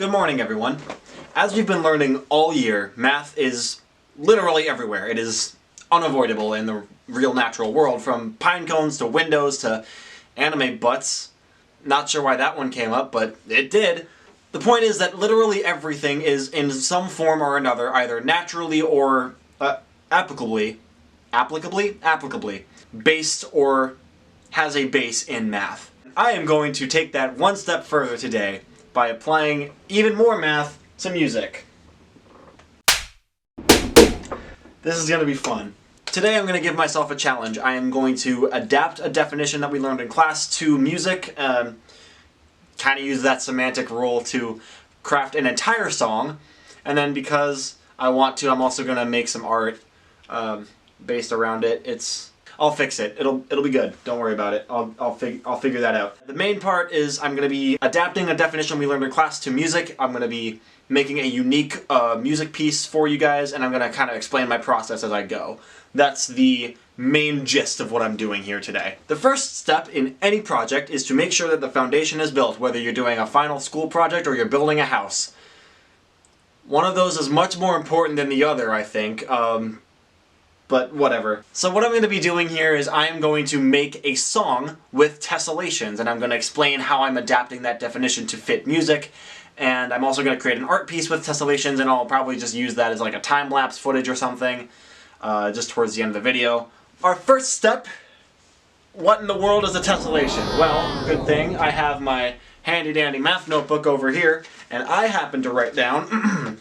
Good morning, everyone. As we've been learning all year, math is literally everywhere. It is unavoidable in the real natural world, from pine cones to windows to anime butts. Not sure why that one came up, but it did. The point is that literally everything is in some form or another, either naturally or applicably, based or has a base in math. I am going to take that one step further today by applying even more math to music. This is going to be fun. Today I'm going to give myself a challenge. I am going to adapt a definition that we learned in class to music, kind of use that semantic rule to craft an entire song, and then because I want to, I'm also going to make some art based around it. I'll fix it. It'll be good. Don't worry about it. I'll figure that out. The main part is I'm going to be adapting a definition we learned in class to music. I'm going to be making a unique music piece for you guys, and I'm going to kind of explain my process as I go. That's the main gist of what I'm doing here today. The first step in any project is to make sure that the foundation is built, whether you're doing a final school project or you're building a house. One of those is much more important than the other, I think. But whatever. So what I'm going to be doing here is I am going to make a song with tessellations, and I'm going to explain how I'm adapting that definition to fit music, and I'm also going to create an art piece with tessellations, and I'll probably just use that as like a time-lapse footage or something, just towards the end of the video. Our first step, what in the world is a tessellation? Well, good thing I have my handy-dandy math notebook over here, and I happen to write down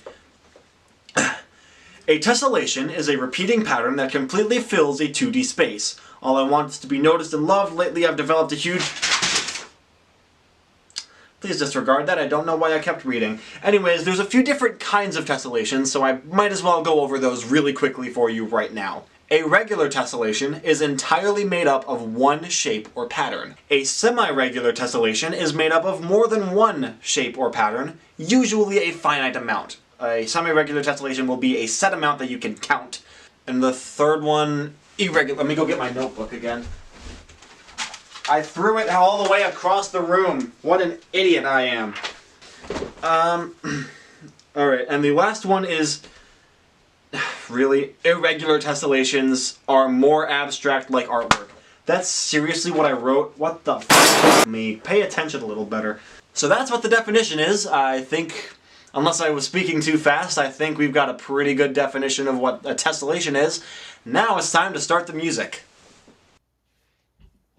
a tessellation is a repeating pattern that completely fills a 2D space. All I want is to be noticed and loved. Lately I've developed a huge... Please disregard that, I don't know why I kept reading. Anyways, there's a few different kinds of tessellations, so I might as well go over those really quickly for you right now. A regular tessellation is entirely made up of one shape or pattern. A semi-regular tessellation is made up of more than one shape or pattern, usually a finite amount. A semi-regular tessellation will be a set amount that you can count. And the third one, irregular. Let me go get my notebook again. I threw it all the way across the room. What an idiot I am. Alright, and the last one is... Really? Irregular tessellations are more abstract, like artwork. That's seriously what I wrote? What the f***? Me. Pay attention a little better. So that's what the definition is. I think... Unless I was speaking too fast, I think we've got a pretty good definition of what a tessellation is. Now it's time to start the music.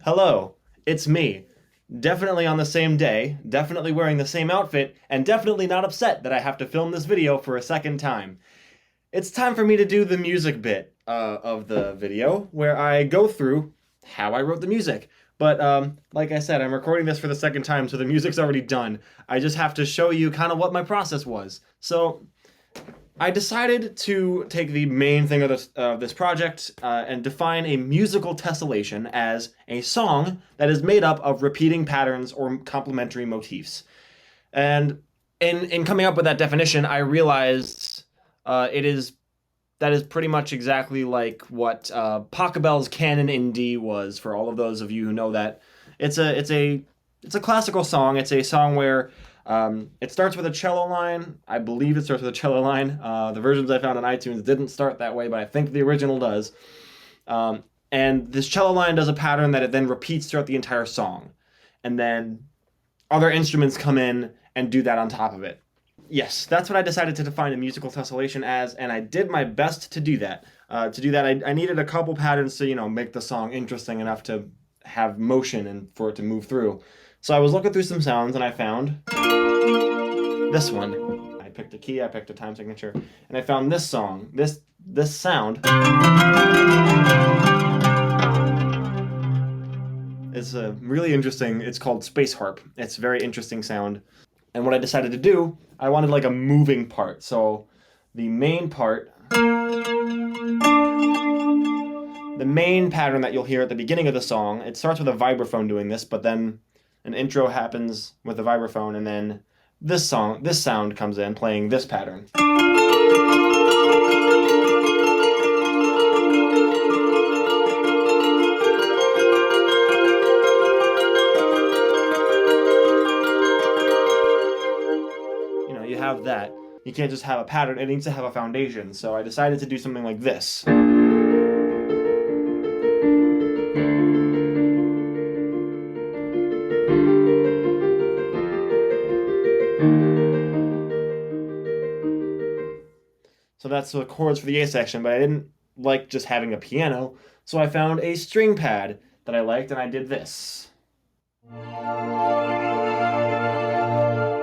Hello, it's me. Definitely on the same day, definitely wearing the same outfit, and definitely not upset that I have to film this video for a second time. It's time for me to do the music bit of the video, where I go through how I wrote the music. But, like I said, I'm recording this for the second time, so the music's already done. I just have to show you kind of what my process was. So, I decided to take the main thing of this project and define a musical tessellation as a song that is made up of repeating patterns or complementary motifs. And in coming up with that definition, I realized that is pretty much exactly like what Pachelbel's canon in D was, for all of those of you who know that. It's a classical song. It's a song where it starts with a cello line. I believe it starts with a cello line. The versions I found on iTunes didn't start that way, but I think the original does. And this cello line does a pattern that it then repeats throughout the entire song. And then other instruments come in and do that on top of it. Yes, that's what I decided to define a musical tessellation as, and I did my best to do that. I needed a couple patterns to, make the song interesting enough to have motion and for it to move through. So I was looking through some sounds, and I found this one. I picked a key, I picked a time signature, and I found this song, this sound. It's really interesting. It's called space harp. It's a very interesting sound. And what I decided to do, I wanted like a moving part. So the main part, the main pattern that you'll hear at the beginning of the song, it starts with a vibraphone doing this, but then an intro happens with the vibraphone, and then this sound comes in playing this pattern. have that. You can't just have a pattern, it needs to have a foundation. So I decided to do something like this. So that's the chords for the A section, but I didn't like just having a piano, so I found a string pad that I liked and I did this.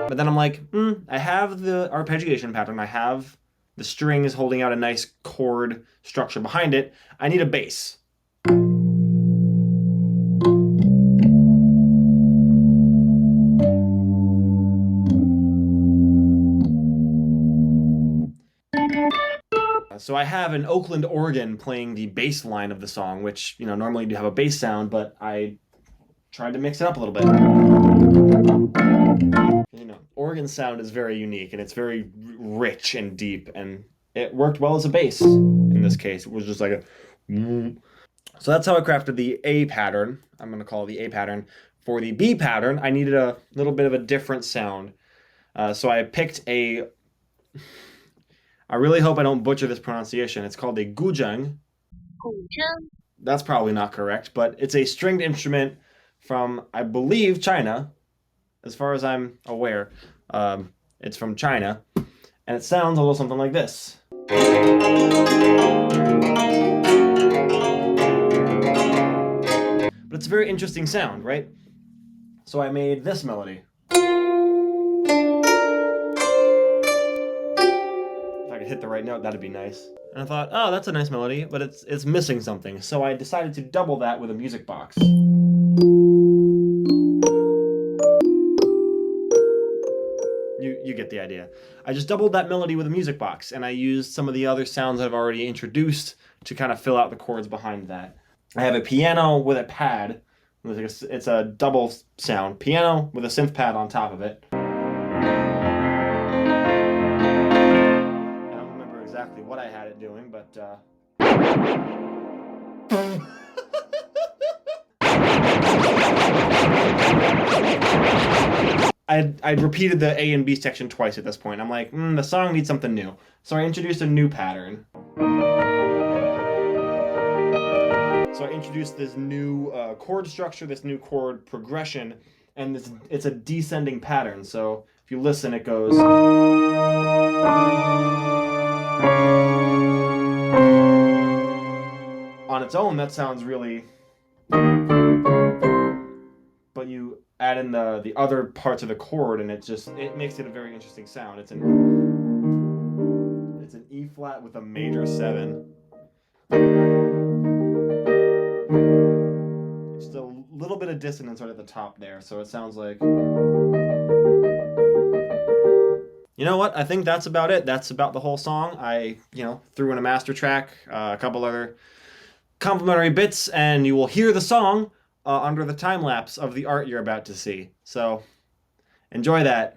But then I'm like, I have the arpeggiation pattern, I have the strings holding out a nice chord structure behind it. I need a bass. So I have an Oakland organ playing the bass line of the song, which, normally you have a bass sound, but I tried to mix it up a little bit. Organ sound is very unique and it's very rich and deep, and it worked well as a bass in this case. It was just like a... So that's how I crafted the A pattern. I'm going to call it the A pattern. For the B pattern, I needed a little bit of a different sound. So I picked a... I really hope I don't butcher this pronunciation. It's called a guzheng. That's probably not correct, but it's a stringed instrument from, I believe, China. As far as I'm aware, it's from China, and it sounds a little something like this. But it's a very interesting sound, right? So I made this melody. If I could hit the right note, that'd be nice. And I thought, oh, that's a nice melody, but it's missing something. So I decided to double that with a music box. You get the idea. I just doubled that melody with a music box, and I used some of the other sounds I've already introduced to kind of fill out the chords behind that. I have a piano with a pad. It's a double sound. Piano with a synth pad on top of it. I don't remember exactly what I had it doing, but... I'd repeated the A and B section twice at this point. I'm like, the song needs something new. So I introduced a new pattern. So I introduced this new chord structure, this new chord progression, and it's a descending pattern. So if you listen, it goes... On its own, that sounds really... But you add in the other parts of the chord, and it makes it a very interesting sound. It's an E flat with a major 7. Just a little bit of dissonance right at the top there, so it sounds like... You know what? I think that's about it. That's about the whole song. I, threw in a master track, a couple other complimentary bits, and you will hear the song under the time lapse of the art you're about to see. So enjoy that.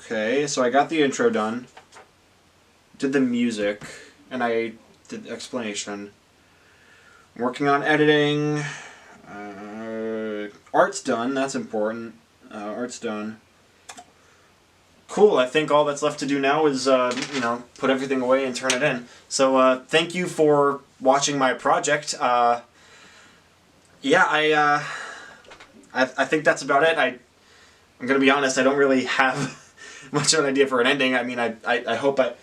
Okay, so I got the intro done. Did the music. And I did the explanation. I'm working on editing. Art's done. That's important. Art's done. Cool. I think all that's left to do now is, put everything away and turn it in. So, thank you for watching my project. I think that's about it. I'm gonna be honest. I don't really have much of an idea for an ending. I mean, I hope I.